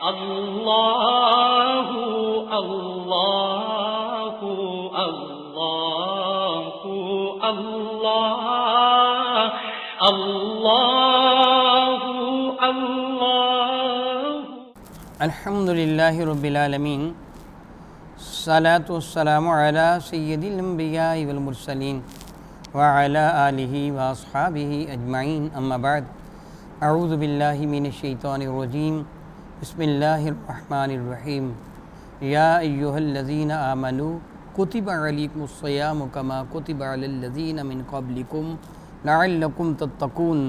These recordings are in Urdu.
اللہ اللہ اللہ اللہ اللہ اللہ۔ الحمدللہ رب العالمین، الصلاۃ والسلام علی سید الانبیاء والمرسلین وعلی آلہ واصحابہ اجمعین، اما بعد، اعوذ باللہ من الشیطان الرجیم، بسم اللہ الرحمن الرحیم۔ یا ایہا الذین آمنوا کتب علیکم الصیام کما کتب علی الذین من قبلکم لعلکم تتقون،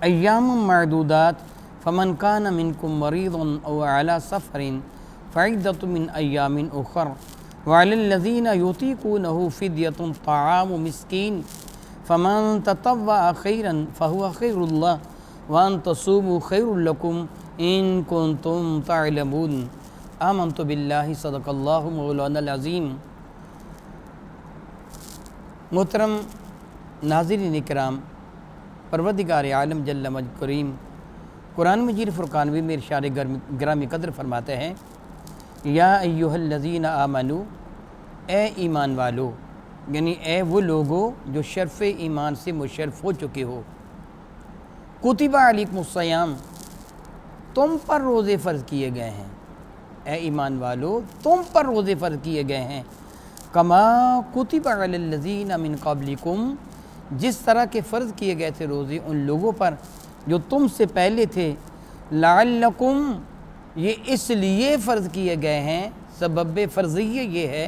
ایام معدودات، فمن کان منکم مریضا او علی سفر فعدۃ من ایام اخر، وعلی الذین یطیقونہ فدیۃ طعام مسکین، فمن تطوع خیرا فہو خیر اللہ، وان تصوموا خیر لکم ان کنتم تعلمون۔ آمنت باللہ، صدق اللہ مولانا العظیم۔ محترم ناظرین کرام، پروردگار عالم جل مجد کریم قرآن مجید فرقان میں ارشاد گرامی قدر فرماتے ہیں، یا ایہا الذین آمنو، اے ایمان والو، یعنی اے وہ لوگو جو شرف ایمان سے مشرف ہو چکے ہو، کتب علیکم الصیام، تم پر روزے فرض کیے گئے ہیں، اے ایمان والو تم پر روزے فرض کیے گئے ہیں، کما کتب علی الذین من قبلکم، جس طرح کے فرض کیے گئے تھے روزے ان لوگوں پر جو تم سے پہلے تھے، لعلکم، یہ اس لیے فرض کیے گئے ہیں، سبب فرضیہ یہ ہے،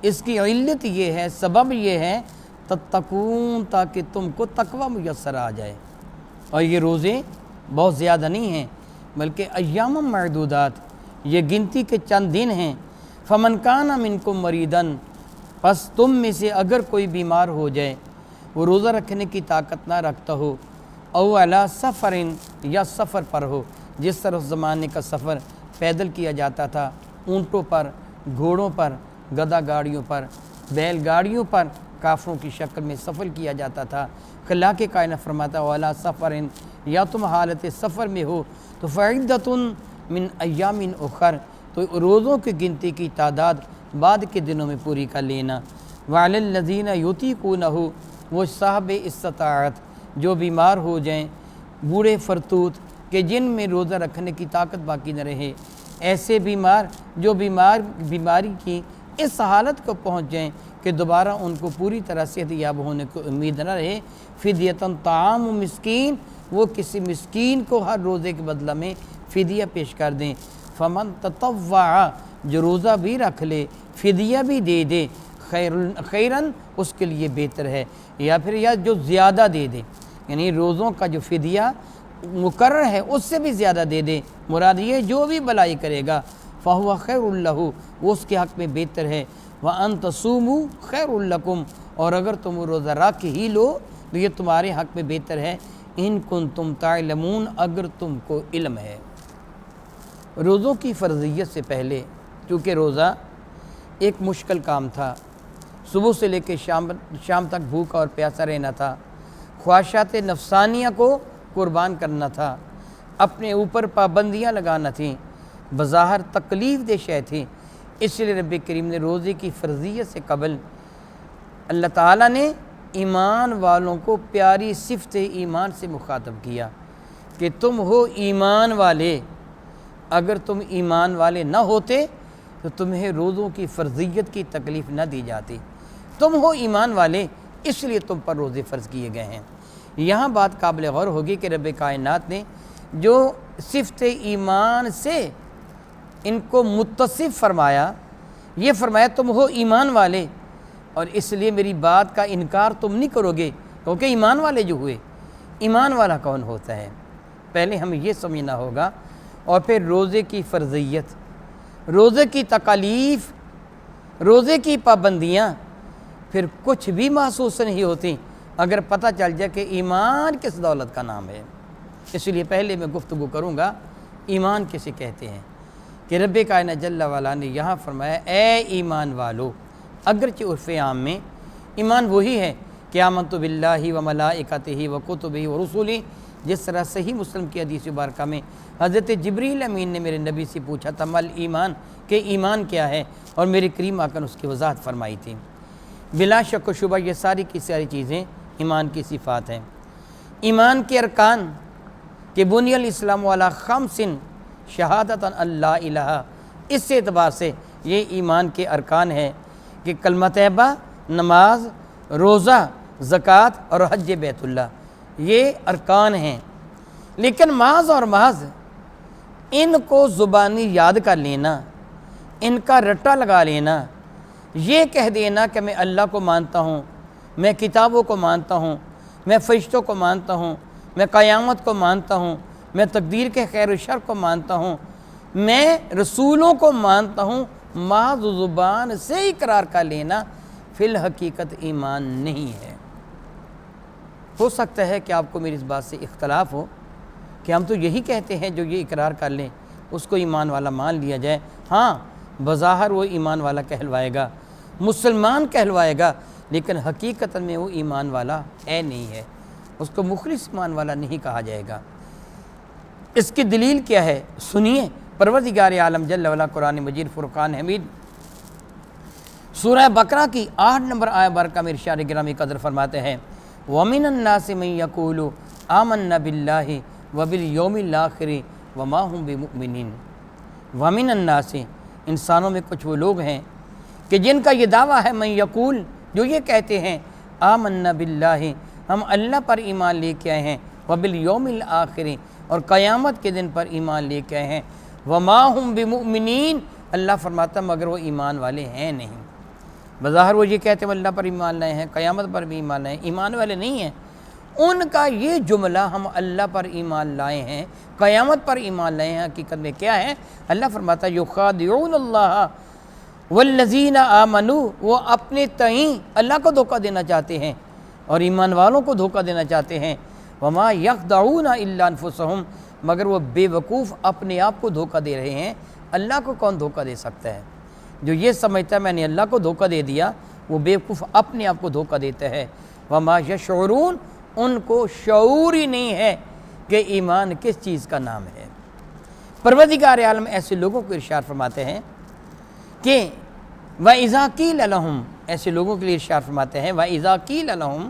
اس کی علت یہ ہے، سبب یہ ہے، تتقون، تاکہ تم کو تقوی میسر آ جائے۔ اور یہ روزے بہت زیادہ نہیں ہیں بلکہ ایام معدودات، یہ گنتی کے چند دن ہیں۔ فمن کان منکم مریضا، پس تم میں سے اگر کوئی بیمار ہو جائے، وہ روزہ رکھنے کی طاقت نہ رکھتا ہو، او علی سفر، یا سفر پر ہو، جس طرح اس زمانے کا سفر پیدل کیا جاتا تھا، اونٹوں پر، گھوڑوں پر، گدھا گاڑیوں پر، بیل گاڑیوں پر کافروں کی شکل میں سفر کیا جاتا تھا۔ خلا کے کائنہ فرماتا ہے وَعَلَىٰ سَفَرٍ، یا تم حالت سفر میں ہو تو فَعِدَّةٌ مِّنْ أَيَّامٍ أُخَرَ، تو روزوں کی گنتی کی تعداد بعد کے دنوں میں پوری کر لینا۔ وَعَلَى الَّذِينَ يُطِيقُونَهُ، وہ صاحب استطاعت جو بیمار ہو جائیں، بوڑھے فرتوت کہ جن میں روزہ رکھنے کی طاقت باقی نہ رہے، ایسے بیمار جو بیماری کی اس حالت کو پہنچ جائیں کہ دوبارہ ان کو پوری طرح صحت یاب ہونے کو امید نہ رہے، فدیۃ طعام مسکین، وہ کسی مسکین کو ہر روزے کے بدلہ میں فدیہ پیش کر دیں۔ فمن تطوع، جو روزہ بھی رکھ لے، فدیہ بھی دے دے، خیراً، اس کے لیے بہتر ہے، یا پھر جو زیادہ دے دے، یعنی روزوں کا جو فدیہ مقرر ہے اس سے بھی زیادہ دے دے، مراد یہ جو بھی بلائی کرے گا، فہو خیر لہ، وہ اس کے حق میں بہتر ہے، وَأَن تَصُومُوا خیر لکم، اور اگر تم روزہ رکھ ہی لو تو یہ تمہارے حق میں بہتر ہے، ان کنتم تعلمون، اگر تم کو علم ہے۔ روزوں کی فرضیت سے پہلے چونکہ روزہ ایک مشکل کام تھا، صبح سے لے کے شام تک بھوکا اور پیاسا رہنا تھا، خواہشات نفسانیہ کو قربان کرنا تھا، اپنے اوپر پابندیاں لگانا تھیں، بظاہر تکلیف دہ شے تھی، اس لیے رب کریم نے روزے کی فرضیت سے قبل اللہ تعالیٰ نے ایمان والوں کو پیاری صفت ایمان سے مخاطب کیا کہ تم ہو ایمان والے، اگر تم ایمان والے نہ ہوتے تو تمہیں روزوں کی فرضیت کی تکلیف نہ دی جاتی، تم ہو ایمان والے اس لیے تم پر روزے فرض کیے گئے ہیں۔ یہاں بات قابل غور ہوگی کہ رب کائنات نے جو صفت ایمان سے ان کو متصف فرمایا، یہ فرمایا تم ہو ایمان والے، اور اس لیے میری بات کا انکار تم نہیں کرو گے، کیونکہ ایمان والے جو ہوئے، ایمان والا کون ہوتا ہے، پہلے ہمیں یہ سمجھنا ہوگا۔ اور پھر روزے کی فرضیت، روزے کی تکالیف، روزے کی پابندیاں پھر کچھ بھی محسوس نہیں ہوتی اگر پتہ چل جائے کہ ایمان کس دولت کا نام ہے۔ اس لیے پہلے میں گفتگو کروں گا ایمان کسے کہتے ہیں، کہ رب کائنات جل وعلا نے یہاں فرمایا اے ایمان والو، اگرچہ عرف عام میں ایمان وہی ہے کہ آمنت باللہ و ملائکتہ و کتبہ و رسلہ، جس طرح صحیح مسلم کی حدیث مبارکہ میں حضرت جبریل امین نے میرے نبی سے پوچھا تھا مل ایمان کہ ایمان کیا ہے، اور میرے کریم آقا نے اس کی وضاحت فرمائی تھی۔ بلا شک و شبہ یہ ساری کی ساری چیزیں ایمان کی صفات ہیں۔ ایمان کے ارکان کہ بنی الاسلام علی خمس شہادت ان اللہ الہ، اس اعتبار سے یہ ایمان کے ارکان ہے کہ کلمہ طیبہ، نماز، روزہ، زکوٰۃ اور حج بیت اللہ، یہ ارکان ہیں۔ لیکن محض اور محض ان کو زبانی یاد کر لینا، ان کا رٹا لگا لینا، یہ کہہ دینا کہ میں اللہ کو مانتا ہوں، میں کتابوں کو مانتا ہوں، میں فرشتوں کو مانتا ہوں، میں قیامت کو مانتا ہوں، میں تقدیر کے خیر و شر کو مانتا ہوں، میں رسولوں کو مانتا ہوں، محض زبان سے اقرار کر لینا فی الحقیقت ایمان نہیں ہے۔ ہو سکتا ہے کہ آپ کو میری اس بات سے اختلاف ہو کہ ہم تو یہی کہتے ہیں جو یہ اقرار کر لیں اس کو ایمان والا مان لیا جائے۔ ہاں، بظاہر وہ ایمان والا کہلوائے گا، مسلمان کہلوائے گا، لیکن حقیقت میں وہ ایمان والا ہے نہیں ہے، اس کو مخلص ایمان والا نہیں کہا جائے گا۔ اس کی دلیل کیا ہے؟ سنیے، پروردگار عالم جل وعلا قرآن مجید فرقان حمید سورہ بقرہ کی 8 نمبر آیت بارکہ میں ارشاد گرامی قدر فرماتے ہیں وَمِنَ النَّاسِ مَن يَقُولُ آمَنَّا بِاللَّهِ وَبِالْيَوْمِ الْآخِرِ وَمَا هُمْ بِمُؤْمِنِينَ۔ وَمِنَ النَّاسِ، انسانوں میں کچھ وہ لوگ ہیں کہ جن کا یہ دعویٰ ہے، من یقول، جو یہ کہتے ہیں آمنا باللہ، ہم اللہ پر ایمان لے کے آئے ہیں، وبالیوم الآخر، اور قیامت کے دن پر ایمان لے کے آئے ہیں، وما ہم بمؤمنین، اللہ فرماتا مگر وہ ایمان والے ہیں نہیں۔ بظاہر وہ یہ کہتے ہیں اللہ پر ایمان لائے ہیں، قیامت پر بھی ایمان لائے ہیں، ایمان والے نہیں ہیں۔ ان کا یہ جملہ ہم اللہ پر ایمان لائے ہیں، قیامت پر ایمان لائے ہیں، حقیقت میں کیا ہے؟ اللہ فرماتا یخادعون اللہ والذین آمنوا، وہ اپنے تئیں اللہ کو دھوکہ دینا چاہتے ہیں اور ایمان والوں کو دھوکہ دینا چاہتے ہیں۔ وما یخدعون الا انفسہم، مگر وہ بے وقوف اپنے آپ کو دھوکہ دے رہے ہیں۔ اللہ کو کون دھوکہ دے سکتا ہے؟ جو یہ سمجھتا ہے میں نے اللہ کو دھوکہ دے دیا، وہ بے وقوف اپنے آپ کو دھوکہ دیتا ہے۔ وما یشعرون، ان کو شعور ہی نہیں ہے کہ ایمان کس چیز کا نام ہے۔ پروردگار عالم ایسے لوگوں کو ارشاد فرماتے ہیں کہ وَإِذَا قِيلَ لَهُمْ، ایسے لوگوں کے لیے ارشاد فرماتے ہیں وَإِذَا قِيلَ لَهُمْ،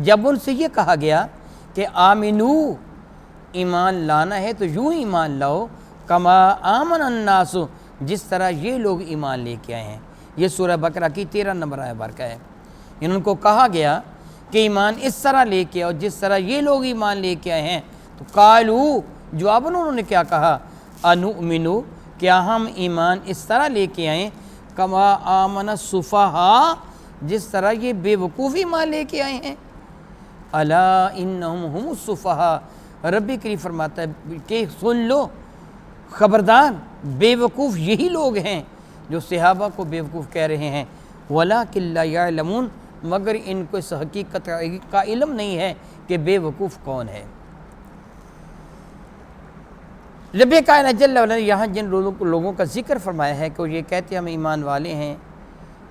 جب ان سے یہ کہا گیا کہ آمنو، ایمان لانا ہے تو یوں ایمان لاؤ، کما آمن الناس، جس طرح یہ لوگ ایمان لے کے آئے ہیں۔ یہ سورہ بقرہ کی 13 نمبر آیت بارکہ ہے۔ ان کو کہا گیا کہ ایمان اس طرح لے کے آؤ جس طرح یہ لوگ ایمان لے کے آئے ہیں، تو قالو، جواب انہوں نے کیا کہا؟ انؤمنو، کیا ہم ایمان اس طرح لے کے آئیں کما آمن السفہاء، جس طرح یہ بے وقوف ایمان لے کے آئے ہیں۔ الا انہم ہم السفہاء، رب کریم فرماتا ہے کہ سن لو، خبردار، بے وقوف یہی لوگ ہیں جو صحابہ کو بے وقوف کہہ رہے ہیں۔ ولکن لا یعلمون، مگر ان کو اس حقیقت کا علم نہیں ہے کہ بے وقوف کون ہے۔ رب کائنات جل وعلا نے یہاں جن لوگوں کا ذکر فرمایا ہے کہ وہ یہ کہتے ہیں ہم ایمان والے ہیں،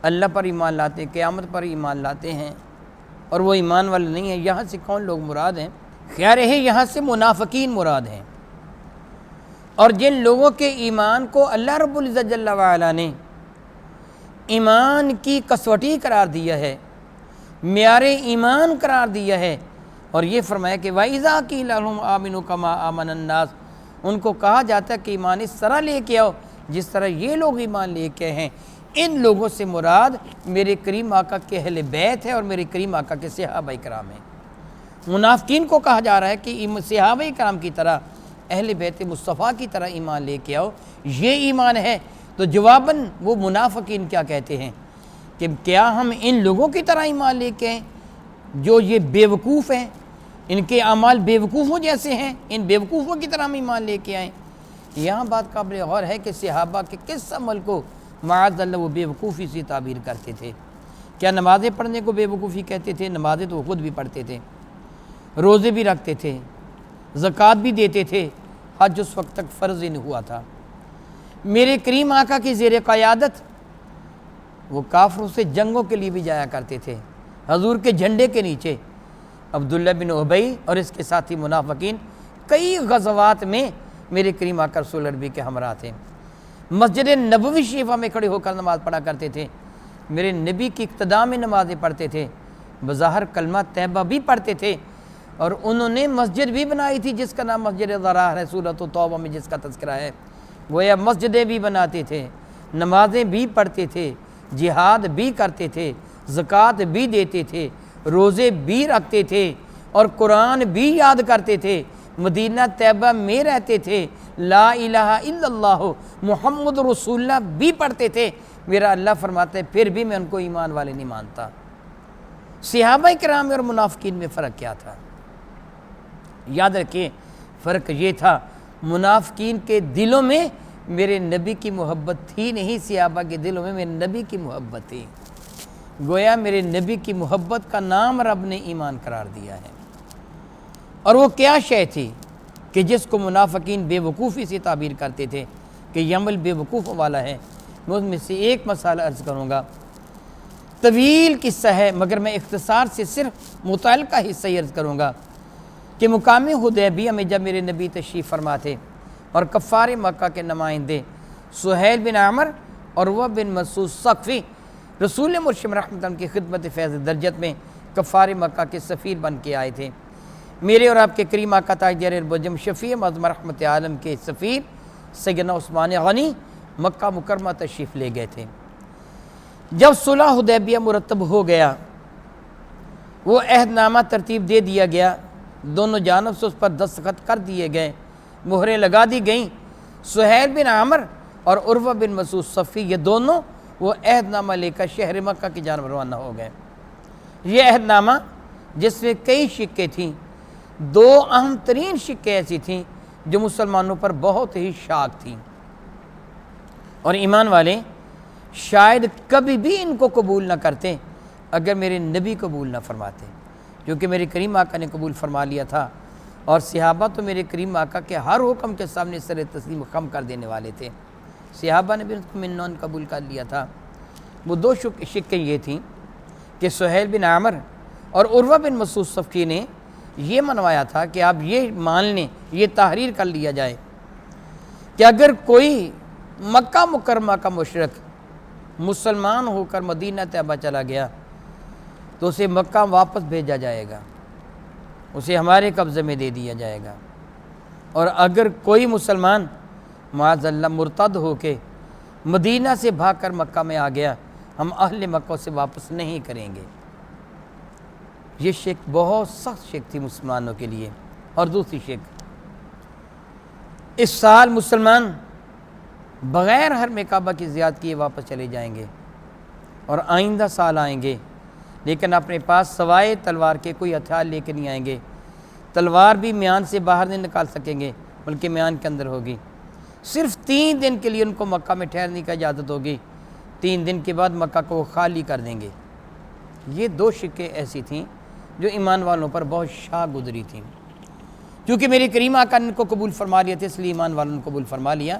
اللہ پر ایمان لاتے ہیں، قیامت پر ایمان لاتے ہیں، اور وہ ایمان والے نہیں ہیں، یہاں سے کون لوگ مراد ہیں؟ خیر ہے یہاں سے منافقین مراد ہیں، اور جن لوگوں کے ایمان کو اللہ رب العزت جل وعلا نے ایمان کی کسوٹی قرار دیا ہے، معیار ایمان قرار دیا ہے، اور یہ فرمایا کہ وَإِذَا قِيلَ لَهُمْ آمِنُوا كَمَا آمَنَ النَّاسُ، ان کو کہا جاتا ہے کہ ایمان اس طرح لے کے آؤ جس طرح یہ لوگ ایمان لے کے ہیں۔ ان لوگوں سے مراد میرے کریم آقا کے اہل بیت ہے اور میرے کریم آقا کے صحابہ کرام ہیں۔ منافقین کو کہا جا رہا ہے کہ صحابہ کرام کی طرح، اہل بیت مصطفیٰ کی طرح ایمان لے کے آؤ، یہ ایمان ہے۔ تو جواباً وہ منافقین کیا کہتے ہیں کہ کیا ہم ان لوگوں کی طرح ایمان لے کے آئیں جو یہ بے وقوف ہیں، ان کے اعمال بے وقوفوں جیسے ہیں، ان بے وقوفوں کی طرح ہم ایمان لے کے آئیں؟ یہاں بات قابل غور ہے کہ صحابہ کے کس عمل کو معاذ اللہ وہ بے وقوفی سے تعبیر کرتے تھے؟ کیا نمازیں پڑھنے کو بے وقوفی کہتے تھے؟ نمازیں تو وہ خود بھی پڑھتے تھے، روزے بھی رکھتے تھے، زکوٰۃ بھی دیتے تھے، حج اس وقت تک فرض ہی نہیں ہوا تھا۔ میرے کریم آقا کی زیر قیادت وہ کافروں سے جنگوں کے لیے بھی جایا کرتے تھے، حضور کے جھنڈے کے نیچے عبداللہ بن ابی اور اس کے ساتھی منافقین کئی غزوات میں میرے کریم آقا رسول عربی کے ہمراہ تھے۔ مسجد نبوی شریفہ میں کھڑے ہو کر نماز پڑھا کرتے تھے، میرے نبی کی اقتداء میں نمازیں پڑھتے تھے، بظاہر کلمہ طیبہ بھی پڑھتے تھے، اور انہوں نے مسجد بھی بنائی تھی جس کا نام مسجد ضرار ہے، سورۃ توبہ میں جس کا تذکرہ ہے۔ گویا مسجدیں بھی بناتے تھے، نمازیں بھی پڑھتے تھے، جہاد بھی کرتے تھے، زکوٰۃ بھی دیتے تھے، روزے بھی رکھتے تھے، اور قرآن بھی یاد کرتے تھے، مدینہ طیبہ میں رہتے تھے، لا الہ الا اللہ محمد رسول اللہ بھی پڑھتے تھے۔ میرا اللہ فرماتا ہے پھر بھی میں ان کو ایمان والے نہیں مانتا۔ صحابہ کرام اور منافقین میں فرق کیا تھا؟ یاد رکھیں، فرق یہ تھا منافقین کے دلوں میں میرے نبی کی محبت تھی نہیں، صحابہ کے دلوں میں میرے نبی کی محبت تھی۔ گویا میرے نبی کی محبت کا نام رب نے ایمان قرار دیا ہے۔ اور وہ کیا شے تھی کہ جس کو منافقین بے وقوفی سے تعبیر کرتے تھے کہ یہ عمل بے وقوف والا ہے؟ میں اس میں سے ایک مسئلہ عرض کروں گا، طویل قصہ ہے مگر میں اختصار سے صرف متعلقہ حصہ ہی عرض کروں گا کہ مقام حدیبیہ میں جب میرے نبی تشریف فرما تھے اور کفار مکہ کے نمائندے سہیل بن عامر اور عروہ بن مسعود ثقفی رسول مرشد رحمت اللہ کی خدمت فیض درجت میں کفار مکہ کے سفیر بن کے آئے تھے، میرے اور آپ کے کریم آقا تاجدار البجم شفیع معظم رحمت عالم کے سفیر سیدنا عثمان غنی مکہ مکرمہ تشریف لے گئے تھے۔ جب صلح حدیبیہ مرتب ہو گیا، وہ عہد نامہ ترتیب دے دیا گیا، دونوں جانب سے اس پر دستخط کر دیے گئے، مہریں لگا دی گئیں۔ سہیل بن عامر اور عروہ بن مسعود ثقفی یہ دونوں وہ عہد نامہ لے کر شہر مکہ کی جانب روانہ ہو گئے۔ یہ عہد نامہ جس میں کئی شقیں تھیں، دو اہم ترین شقیں ایسی تھیں جو مسلمانوں پر بہت ہی شاق تھیں، اور ایمان والے شاید کبھی بھی ان کو قبول نہ کرتے اگر میرے نبی قبول نہ فرماتے، کیونکہ میرے کریم آقا نے قبول فرما لیا تھا، اور صحابہ تو میرے کریم آقا کے ہر حکم کے سامنے سر تسلیم خم کر دینے والے تھے۔ صحابہ نے بھی اس کو منون قبول کر لیا تھا۔ وہ دو شقیں یہ تھیں کہ سہیل بن عامر اور عروہ بن مسعود ثقفی نے یہ منوایا تھا کہ آپ یہ مان لیں، یہ تحریر کر لیا جائے کہ اگر کوئی مکہ مکرمہ کا مشرک مسلمان ہو کر مدینہ طیبہ چلا گیا تو اسے مکہ واپس بھیجا جائے گا، اسے ہمارے قبضے میں دے دیا جائے گا، اور اگر کوئی مسلمان معاذ اللہ مرتد ہو کے مدینہ سے بھاگ کر مکہ میں آ گیا، ہم اہل مکہ سے واپس نہیں کریں گے۔ یہ شک بہت سخت شک تھی مسلمانوں کے لیے۔ اور دوسری شک، اس سال مسلمان بغیر حرم کعبہ کی زیارت کیے واپس چلے جائیں گے، اور آئندہ سال آئیں گے لیکن اپنے پاس سوائے تلوار کے کوئی ہتھیار لے کے نہیں آئیں گے، تلوار بھی میان سے باہر نہیں نکال سکیں گے بلکہ میان کے اندر ہوگی، صرف 3 دن کے لیے ان کو مکہ میں ٹھہرنے کی اجازت ہوگی، 3 دن کے بعد مکہ کو وہ خالی کر دیں گے۔ یہ دو شقیں ایسی تھیں جو ایمان والوں پر بہت شاہ گزری تھیں۔ کیونکہ میرے کریم آقا نے ان کو قبول فرما لیا تھا، اس لیے ایمان والوں نے قبول فرما لیا۔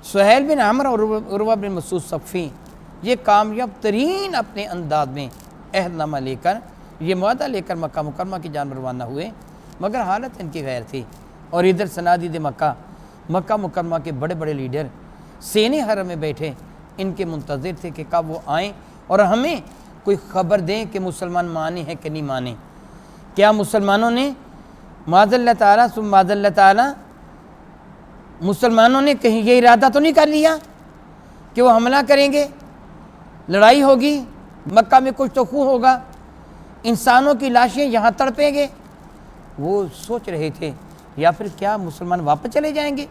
سہیل بن عامر اور عروہ بن مسعود ثقفی یہ کامیاب ترین اپنے انداز میں عہد نامہ لے کر، یہ معاہدہ لے کر مکہ مکرمہ کی جانب روانہ ہوئے، مگر حالت ان کی غیر تھی۔ اور ادھر صنادید مکہ مکرمہ کے بڑے بڑے لیڈر سینے حرم میں بیٹھے ان کے منتظر تھے کہ کب وہ آئیں اور ہمیں کوئی خبر دیں کہ مسلمان مانے ہیں کہ نہیں مانے۔ کیا مسلمانوں نے معاذ اللہ تعالیٰ ثم معاذ اللہ تعالیٰ مسلمانوں نے کہیں یہ ارادہ تو نہیں کر لیا کہ وہ حملہ کریں گے، لڑائی ہوگی، مکہ میں کچھ تو خون ہوگا، انسانوں کی لاشیں یہاں تڑپیں گے؟ وہ سوچ رہے تھے، یا پھر کیا مسلمان واپس چلے جائیں گے؟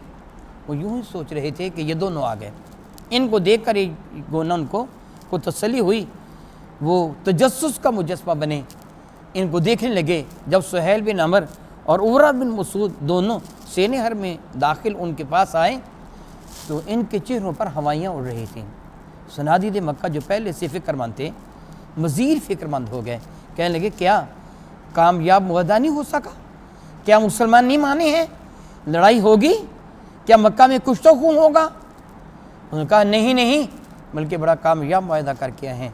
وہ یوں ہی سوچ رہے تھے کہ یہ دونوں آ گئے۔ ان کو دیکھ کر گونا ان کو تسلی ہوئی، وہ تجسس کا مجسمہ بنے، ان کو دیکھنے لگے۔ جب سہیل بن عامر اور عروہ بن مسعود دونوں سینے حرم میں داخل ان کے پاس آئے تو ان کے چہروں پر ہوائیاں اڑ رہی تھیں۔ صنادید مکہ جو پہلے سے فکر مند تھے مزید فکر مند ہو گئے، کہنے لگے کیا کامیاب معاہدہ نہیں ہو سکا؟ کیا مسلمان نہیں مانے ہیں؟ لڑائی ہوگی؟ کیا مکہ میں کچھ تو خون ہوگا؟ انہوں نے کہا نہیں بلکہ بڑا کامیاب معاہدہ کر کے آئے ہیں۔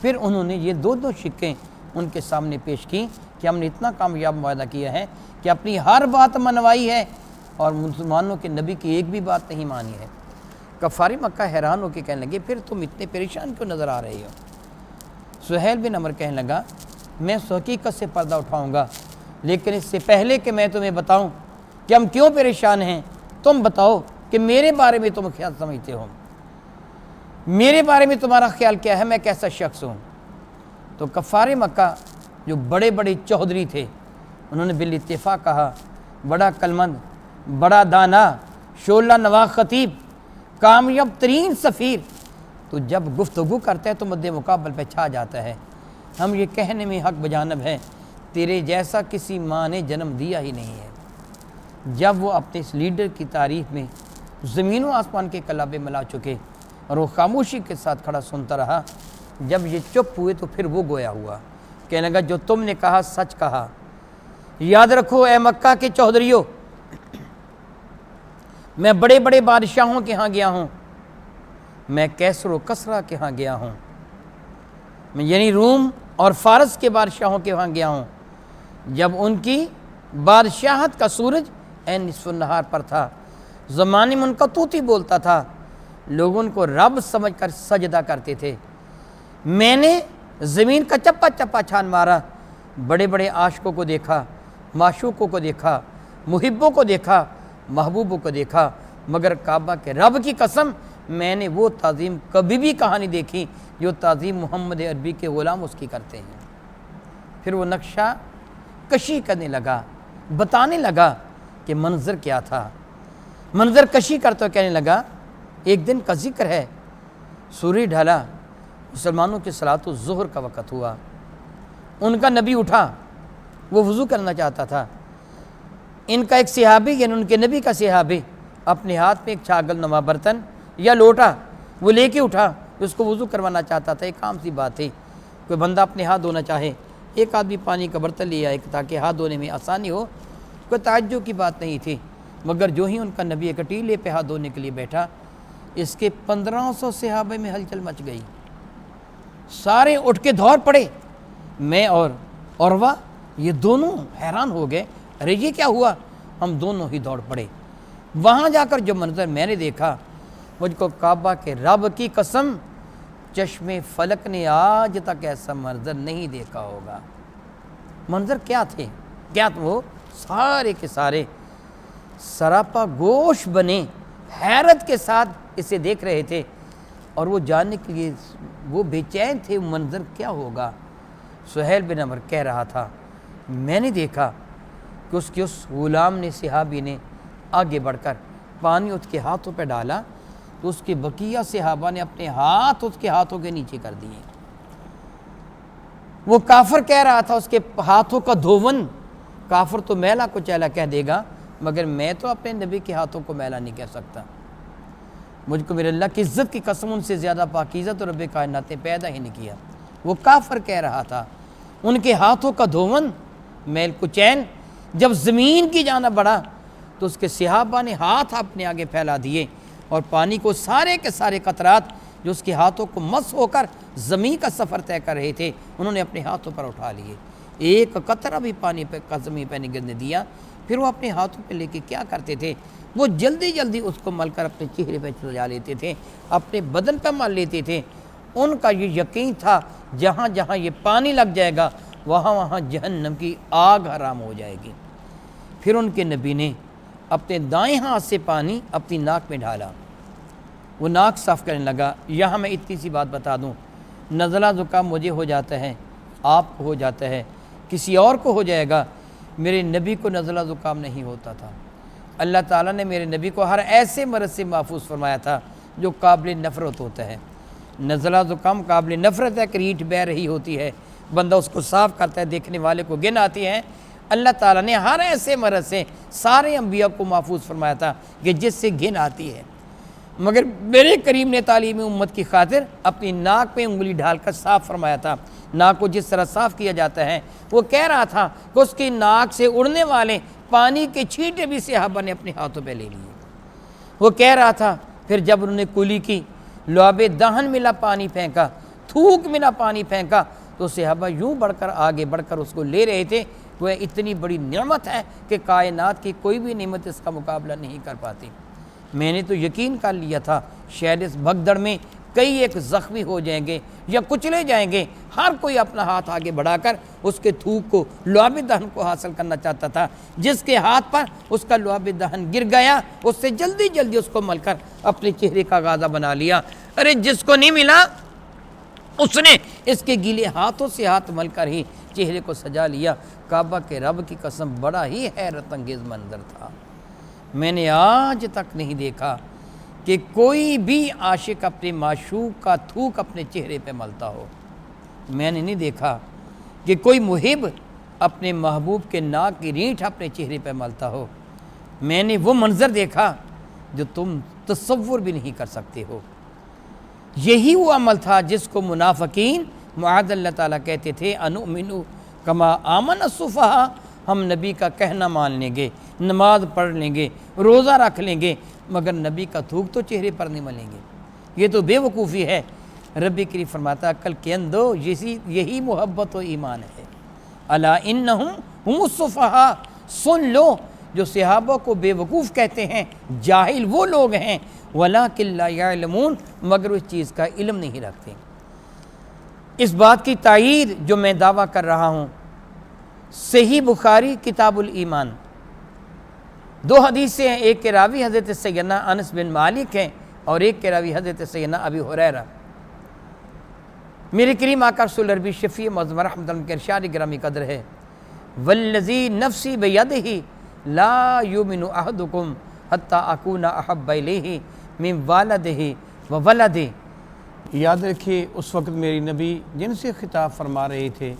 پھر انہوں نے یہ دو شقیں ان کے سامنے پیش کی کہ ہم نے اتنا کامیاب معاہدہ کیا ہے کہ اپنی ہر بات منوائی ہے اور مسلمانوں کے نبی کی ایک بھی بات نہیں مانی ہے۔ کفار مکہ حیران ہو کے کہنے لگے پھر تم اتنے پریشان کیوں نظر آ رہے ہو؟ سہیل بن عمر کہنے لگا میں اس حقیقت سے پردہ اٹھاؤں گا، لیکن اس سے پہلے کہ میں تمہیں بتاؤں کہ ہم کیوں پریشان ہیں، تم بتاؤ کہ میرے بارے میں تم کیا سمجھتے ہو، میرے بارے میں تمہارا خیال کیا ہے، میں کیسا شخص ہوں؟ تو کفار مکہ جو بڑے بڑے چودھری تھے انہوں نے بالاتفاق کہا بڑا کلمند، بڑا دانا، شعلہ نوا خطیب، کامیاب ترین سفیر، تو جب گفتگو کرتا ہے تو مد مقابل پہ چھا جاتا ہے۔ ہم یہ کہنے میں حق بجانب ہے تیرے جیسا کسی ماں نے جنم دیا ہی نہیں ہے۔ جب وہ اپنے اس لیڈر کی تعریف میں زمین و آسمان کے کلابے ملا چکے اور وہ خاموشی کے ساتھ کھڑا سنتا رہا، جب یہ چپ ہوئے تو پھر وہ گویا ہوا، کہنے لگا جو تم نے کہا سچ کہا۔ یاد رکھو اے مکہ کے چودھریوں، میں بڑے بڑے بادشاہوں کے ہاں گیا ہوں، میں کیسر و کسرا کے ہاں گیا ہوں، میں یعنی روم اور فارس کے بادشاہوں کے ہاں گیا ہوں، جب ان کی بادشاہت کا سورج نصف النہار پر تھا، زمانے میں ان کا طوطی بولتا تھا، لوگ ان کو رب سمجھ کر سجدہ کرتے تھے، میں نے زمین کا چپا چپا چھان مارا، بڑے بڑے عاشقوں کو دیکھا، معشوقوں کو دیکھا، محبوں کو دیکھا، محبوبوں کو دیکھا، مگر کعبہ کے رب کی قسم میں نے وہ تعظیم کبھی بھی کہاں نہیں دیکھی جو تعظیم محمد عربی کے غلام اس کی کرتے ہیں۔ پھر وہ نقشہ کشی کرنے لگا، بتانے لگا کہ منظر کیا تھا، منظر کشی کرتا کہنے لگا ایک دن کا ذکر ہے، سورج ڈھلا، مسلمانوں کی صلاۃ الظہر کا وقت ہوا، ان کا نبی اٹھا، وہ وضو کرنا چاہتا تھا، ان کا ایک صحابی یعنی ان کے نبی کا صحابی اپنے ہاتھ میں ایک چھاگل نما برتن یا لوٹا وہ لے کے اٹھا، اس کو وضو کروانا چاہتا تھا۔ ایک عام سی بات تھی، کوئی بندہ اپنے ہاتھ دھونا چاہے ایک آدمی پانی کا برتن لے آئے تاکہ ہاتھ دھونے میں آسانی ہو، کوئی تعجب کی بات نہیں تھی، مگر جو ہی ان کا نبی ایک ٹیلے پہ ہاتھ دھونے کے لیے بیٹھا، اس کے 1500 صحابہ میں ہلچل مچ گئی، سارے اٹھ کے دوڑ پڑے، میں اور عروہ یہ دونوں حیران ہو گئے، ارے یہ کیا ہوا؟ ہم دونوں ہی دوڑ پڑے۔ وہاں جا کر جو منظر میں نے دیکھا، مجھ کو کعبہ کے رب کی قسم چشم فلک نے آج تک ایسا منظر نہیں دیکھا ہوگا۔ منظر کیا تھے؟ کیا وہ سارے کے سارے سراپا گوش بنے حیرت کے ساتھ اسے دیکھ رہے تھے اور وہ جاننے کے لیے وہ بے چین تھے وہ منظر کیا ہوگا۔ سہیل بن عمر کہہ رہا تھا میں نے دیکھا کہ اس کے اس غلام نے صحابی نے آگے بڑھ کر پانی اس کے ہاتھوں پہ ڈالا تو اس کے بقیہ صحابہ نے اپنے ہاتھ اس کے ہاتھوں کے نیچے کر دیے۔ وہ کافر کہہ رہا تھا اس کے ہاتھوں کا دھون، کافر تو میلا کو چیلا کہہ دے گا مگر میں تو اپنے نبی کے ہاتھوں کو میلا نہیں کہہ سکتا، مجھ کو میرے اللہ کی عزت کی قسم ان سے زیادہ پاکیزہ تو رب کائنات نے پیدا ہی نہیں کیا۔ وہ کافر کہہ رہا تھا ان کے ہاتھوں کا دھون میل کچین جب زمین کی جانب بڑھا تو اس کے صحابہ نے ہاتھ اپنے آگے پھیلا دیے اور پانی کو سارے کے سارے قطرات جو اس کے ہاتھوں کو مس ہو کر زمین کا سفر طے کر رہے تھے انہوں نے اپنے ہاتھوں پر اٹھا لیے، ایک قطرہ بھی پانی پہ زمین پہ نہیں گرنے دیا۔ پھر وہ اپنے ہاتھوں پہ لے کے کیا کرتے تھے، وہ جلدی جلدی اس کو مل کر اپنے چہرے پہ سجا لیتے تھے، اپنے بدن پہ مل لیتے تھے۔ ان کا یہ یقین تھا جہاں جہاں یہ پانی لگ جائے گا وہاں وہاں جہنم کی آگ حرام ہو جائے گی۔ پھر ان کے نبی نے اپنے دائیں ہاتھ سے پانی اپنی ناک میں ڈالا، وہ ناک صاف کرنے لگا۔ یہاں میں اتنی سی بات بتا دوں، نزلہ زکام مجھے ہو جاتا ہے، آپ کو ہو جاتا ہے، کسی اور کو ہو جائے گا، میرے نبی کو نزلہ زکام نہیں ہوتا تھا۔ اللہ تعالیٰ نے میرے نبی کو ہر ایسے مرض سے محفوظ فرمایا تھا جو قابل نفرت ہوتا ہے۔ نزلہ زکام قابل نفرت ہے کہ ریٹھ بہہ رہی ہوتی ہے، بندہ اس کو صاف کرتا ہے، دیکھنے والے کو گن آتی ہے۔ اللہ تعالیٰ نے ہر ایسے مرض سے سارے انبیاء کو محفوظ فرمایا تھا کہ جس سے گن آتی ہے، مگر میرے کریم نے تعلیم امت کی خاطر اپنی ناک پہ انگلی ڈال کر صاف فرمایا تھا۔ ناک کو جس طرح صاف کیا جاتا ہے، وہ کہہ رہا تھا کہ اس کی ناک سے اڑنے والے پانی کے چھینٹے بھی صحابہ نے اپنے ہاتھوں پہ لے لیے۔ وہ کہہ رہا تھا پھر جب انہوں نے کلی کی، لعاب دہن ملا پانی پھینکا، تھوک ملا پانی پھینکا، تو صحابہ یوں بڑھ کر آگے بڑھ کر اس کو لے رہے تھے، وہ اتنی بڑی نعمت ہے کہ کائنات کی کوئی بھی نعمت اس کا مقابلہ نہیں کر پاتی۔ میں نے تو یقین کر لیا تھا شاید اس بھگدڑ میں کئی ایک زخمی ہو جائیں گے یا کچلے جائیں گے، ہر کوئی اپنا ہاتھ آگے بڑھا کر اس کے تھوک کو، لعاب دہن کو حاصل کرنا چاہتا تھا۔ جس کے ہاتھ پر اس کا لعاب دہن گر گیا، اس سے جلدی جلدی اس کو مل کر اپنے چہرے کا غازہ بنا لیا۔ ارے جس کو نہیں ملا اس نے اس کے گیلے ہاتھوں سے ہاتھ مل کر ہی چہرے کو سجا لیا۔ کعبہ کے رب کی قسم بڑا ہی حیرت انگیز منظر تھا۔ میں نے آج تک نہیں دیکھا کہ کوئی بھی عاشق اپنے معشوق کا تھوک اپنے چہرے پہ ملتا ہو۔ میں نے نہیں دیکھا کہ کوئی محب اپنے محبوب کے ناک کی رینٹھ اپنے چہرے پہ ملتا ہو۔ میں نے وہ منظر دیکھا جو تم تصور بھی نہیں کر سکتے ہو۔ یہی وہ عمل تھا جس کو منافقین معاذ اللہ تعالیٰ کہتے تھے انؤمنو کما آمن السفہاء، ہم نبی کا کہنا مان لیں گے، نماز پڑھ لیں گے، روزہ رکھ لیں گے، مگر نبی کا تھوک تو چہرے پر نہیں ملیں گے۔ یہ تو بے وقوفی ہے۔ رب کریم فرماتا عقل کے اندو یہی محبت و ایمان ہے۔ الا انہم ہم السفہاء، سن لو جو صحابہ کو بے وقوف کہتے ہیں، جاہل وہ لوگ ہیں، ولکن لا یعلمون، مگر اس چیز کا علم نہیں رکھتے۔ اس بات کی تائید جو میں دعویٰ کر رہا ہوں، صحیح بخاری کتاب الایمان، دو حدیثیں ہیں، ایک کے راوی حضرت سیدنا انس بن مالک ہیں اور ایک کے راوی حضرت سیدنا ابی ہریرہ۔ میرے کریم آقا رسول عربی شفیع معظم رحمۃ اللہ کے ارشاد گرامی قدر ہے، والذی نفسی بیدہ لا یؤمن احدکم حتی اکون احب الیہ من والدہ وولدہ۔ یاد رکھیے اس وقت میری نبی جن سے خطاب فرما رہے تھے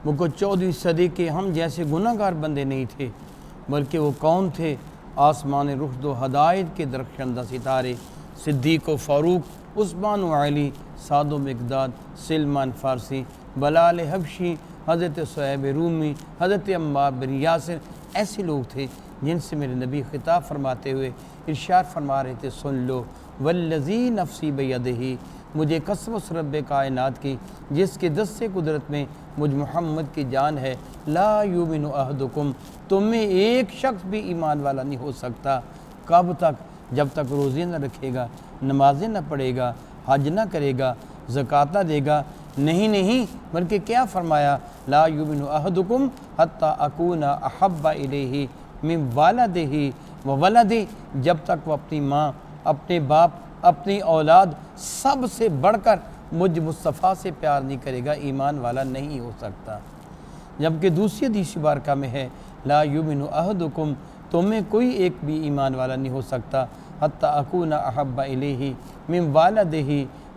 وہ کو 14ویں صدی کے ہم جیسے گناہ گار بندے نہیں تھے، بلکہ وہ کون تھے؟ آسمان رشد و ہدایت کے درخشندہ ستارے، صدیق و فاروق، عثمان و علی، سعد و مقداد، سلمان فارسی، بلال حبشی، حضرت صہیب رومی، حضرت عمار بن یاسر، ایسے لوگ تھے جن سے میرے نبی خطاب فرماتے ہوئے ارشاد فرما رہے تھے، سن لو والذی نفسی بیدہ، مجھے قسم اس رب کائنات کی جس کے دست قدرت میں مجھ محمد کی جان ہے، لا یؤمن احدکم، تم میں ایک شخص بھی ایمان والا نہیں ہو سکتا۔ کب تک؟ جب تک روزے نہ رکھے گا، نمازیں نہ پڑھے گا، حج نہ کرے گا، زکوٰۃ نہ دے گا، نہیں بلکہ کیا فرمایا؟ لا یؤمن احدکم حتی اکون احب الیہ من والدہ وولدہ، جب تک وہ اپنی ماں، اپنے باپ، اپنی اولاد سب سے بڑھ کر مجھ مصطفیٰ سے پیار نہیں کرے گا، ایمان والا نہیں ہو سکتا۔ جبکہ دوسری حدیث مبارکہ میں ہے، لا یؤمن احدکم، تم میں کوئی ایک بھی ایمان والا نہیں ہو سکتا، حتی اکون احب الیہ من والدہ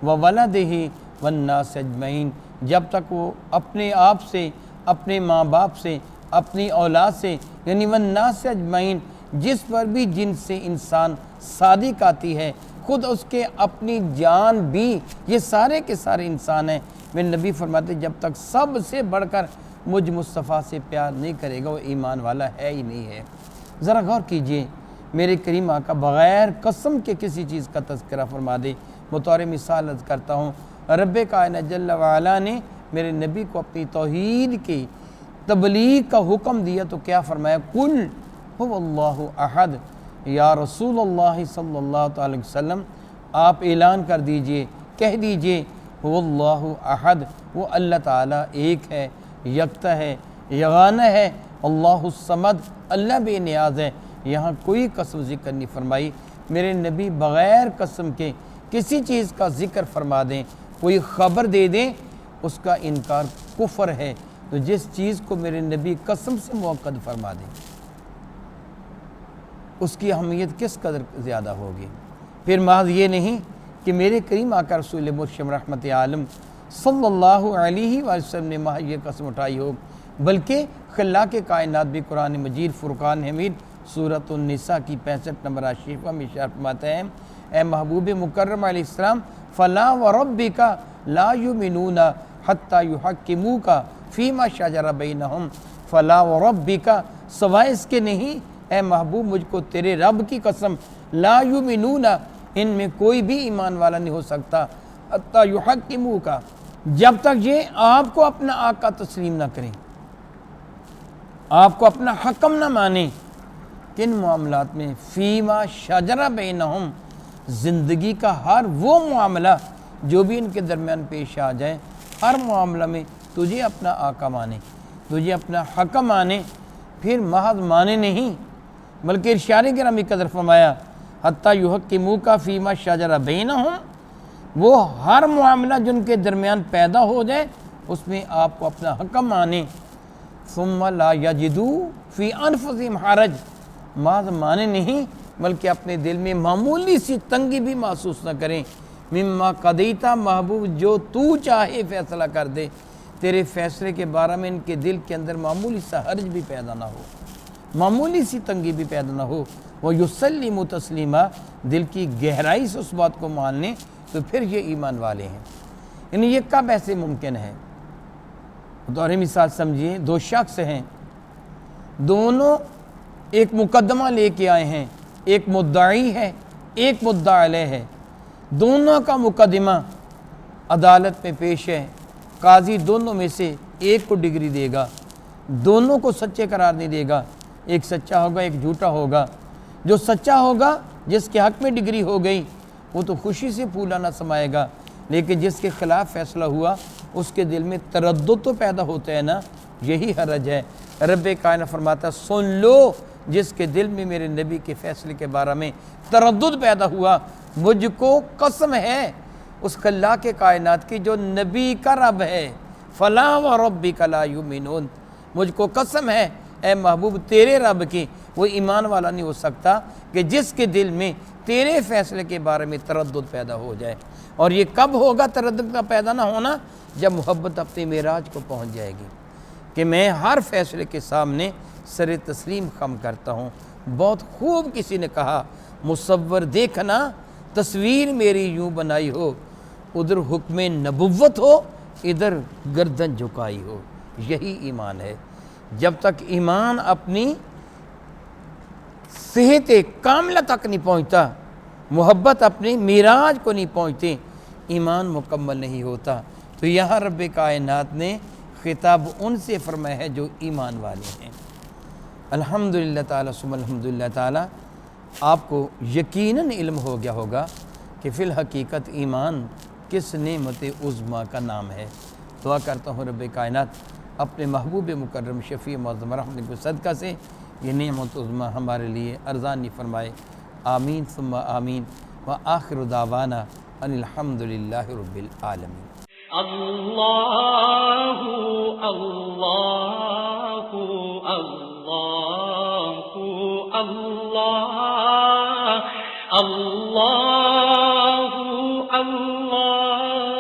وولدہ والناس اجمعین، جب تک وہ اپنے آپ سے، اپنے ماں باپ سے، اپنی اولاد سے، یعنی والناس اجمعین، جس پر بھی جن سے انسان صادق آتی ہے، خود اس کے اپنی جان بھی، یہ سارے کے سارے انسان ہیں۔ میرے نبی فرماتے جب تک سب سے بڑھ کر مجھ مصطفیٰ سے پیار نہیں کرے گا وہ ایمان والا ہے ہی نہیں ہے۔ ذرا غور کیجئے، میرے کریم آقا بغیر قسم کے کسی چیز کا تذکرہ فرما دے۔ بطور مثال عرض کرتا ہوں، رب کائنات جل وعلا نے میرے نبی کو اپنی توحید کی تبلیغ کا حکم دیا تو کیا فرمایا؟ قل هو اللہ احد۔ یا رسول اللہ صلی اللہ تعالی وسلم، آپ اعلان کر دیجئے، کہہ دیجئے، هو اللہ احد، وہ اللہ تعالیٰ ایک ہے، یکتا ہے، یگانہ ہے، اللہ الصمد، اللہ بے نیاز ہے۔ یہاں کوئی قسم ذکر نہیں فرمائی۔ میرے نبی بغیر قسم کے کسی چیز کا ذکر فرما دیں، کوئی خبر دے دیں، اس کا انکار کفر ہے۔ تو جس چیز کو میرے نبی قسم سے مؤکد فرما دیں، اس کی اہمیت کس قدر زیادہ ہوگی۔ پھر محض یہ نہیں کہ میرے کریم آقا رسول مرشد رحمت عالم صلی اللہ علیہ وآلہ وسلم نے محض یہ قسم اٹھائی ہو، بلکہ خلاق کائنات بھی قرآن مجید فرقان حمید سورۃ النساء کی 65 نمبر شریفہ میں ارشاد فرماتا ہے، اے محبوب مکرم علیہ السلام، فلا وربک لا یؤمنون حتی یحکموک فیما شجر بینہم، فلا وربک، سوائے اس کے نہیں، اے محبوب مجھ کو تیرے رب کی قسم، لا یؤمنون، ان میں کوئی بھی ایمان والا نہیں ہو سکتا، حتی یحکموک، جب تک یہ آپ کو اپنا آقا تسلیم نہ کریں، آپ کو اپنا حکم نہ مانیں۔ کن معاملات میں؟ فیما شجرہ بینہم، زندگی کا ہر وہ معاملہ جو بھی ان کے درمیان پیش آ جائے، ہر معاملہ میں تجھے اپنا آقا مانے، تجھے اپنا حکم مانے، پھر محض مانے نہیں بلکہ ارشاد گرامی قدر فرمایا حتیٰ یحکموک فیما شجرہ بینہم، وہ ہر معاملہ جن کے درمیان پیدا ہو جائے اس میں آپ کو اپنا حکم مانے، ثم لا یجدوا فی انفسہم حرج، محض مانے نہیں بلکہ اپنے دل میں معمولی سی تنگی بھی محسوس نہ کریں، مما قضیتا، محبوب جو تو چاہے فیصلہ کر دے، تیرے فیصلے کے بارے میں ان کے دل کے اندر معمولی سا حرج بھی پیدا نہ ہو، معمولی سی تنگی بھی پیدا نہ ہو، وہ یسلم تسلیما، دل کی گہرائی سے اس بات کو مان لیں، تو پھر یہ ایمان والے ہیں۔ یعنی یہ کب ایسے ممکن ہے؟ بطور مثال سمجھیے، دو شخص ہیں، دونوں ایک مقدمہ لے کے آئے ہیں، ایک مدعی ہے ایک مدعا علیہ ہے، دونوں کا مقدمہ عدالت میں پیش ہے، قاضی دونوں میں سے ایک کو ڈگری دے گا، دونوں کو سچے قرار نہیں دے گا، ایک سچا ہوگا ایک جھوٹا ہوگا، جو سچا ہوگا جس کے حق میں ڈگری ہو گئی وہ تو خوشی سے پھولا نہ سمائے گا، لیکن جس کے خلاف فیصلہ ہوا اس کے دل میں تردد تو پیدا ہوتا ہے نا، یہی حرج ہے۔ رب کائنات فرماتا ہے سن لو، جس کے دل میں میرے نبی کے فیصلے کے بارے میں تردد پیدا ہوا، مجھ کو قسم ہے اس اللہ کے کائنات کی جو نبی کا رب ہے، فلا وربک لا یؤمنون، مجھ کو قسم ہے اے محبوب تیرے رب کی، وہ ایمان والا نہیں ہو سکتا کہ جس کے دل میں تیرے فیصلے کے بارے میں تردد پیدا ہو جائے۔ اور یہ کب ہوگا تردد کا پیدا نہ ہونا؟ جب محبت اپنے معراج کو پہنچ جائے گی کہ میں ہر فیصلے کے سامنے سر تسلیم خم کرتا ہوں۔ بہت خوب کسی نے کہا، مصور دیکھنا تصویر میری یوں بنائی ہو، ادھر حکم نبوت ہو ادھر گردن جھکائی ہو، یہی ایمان ہے۔ جب تک ایمان اپنی صحت کاملہ تک نہیں پہنچتا، محبت اپنے معراج کو نہیں پہنچتے، ایمان مکمل نہیں ہوتا۔ تو یہاں رب کائنات نے خطاب ان سے فرمایا ہے جو ایمان والے ہیں۔ الحمدللہ تعالیٰ ثم الحمدللہ تعالیٰ، آپ کو یقیناً علم ہو گیا ہوگا کہ فی الحقیقت ایمان کس نعمت عظمیٰ کا نام ہے۔ دعا کرتا ہوں رب کائنات اپنے محبوب مکرم شفیع معظم رحمت کے صدقہ سے یہ نعمت عظمیٰ ہمارے لیے ارزانی فرمائے، آمین ثم آمین، وآخر دعوانا ان الحمدللہ رب العالمین۔ اللہ اللہ اللہ اللہ اللہ اللہ